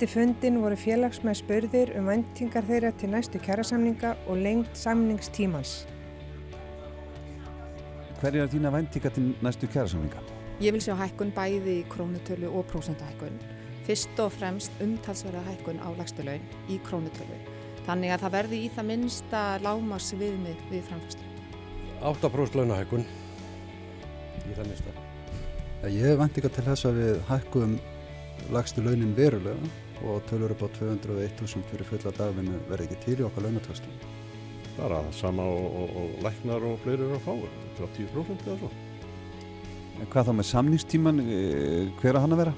Eftir fundinn voru félagsmenn spurðir væntingar þeirra til næstu kjarasamninga og lengd samningstímans. Hverjar eru þínar væntingar til næstu kjarasamninga? Ég vil sjá hækkun bæði í krónutölu og prósentuhækkun. Fyrst og fremst umtalsverða hækkun á lægstu laun í krónutölu. Þannig að það verði í það minnsta lágmarksviðmið við framfærslu. 8% launahækkun í það minnsta. Ég hef væntingar til þess að við hækkum lægstu launin verulega og tölur upp á 201.000 fyrir fulla dagvinnu verði ekki til í okkar launatöxtum. Bara sama og læknar og fleiri eru að fá, 10% eða svo. En hvað þá með samningstíman, hver að hann að vera?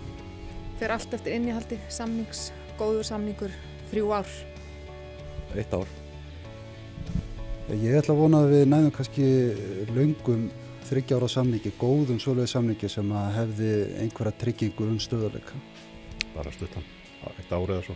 Fer allt eftir innihaldi samnings, góður samningur, 3 ár. 1 ár. Ég ætla að vona að við næðum kannski löngum 3 ára samningi, góðum svoleiðis samningi sem að hefði einhverja tryggingu stöðugleika. Bara stuttan, 1 ár eða svo.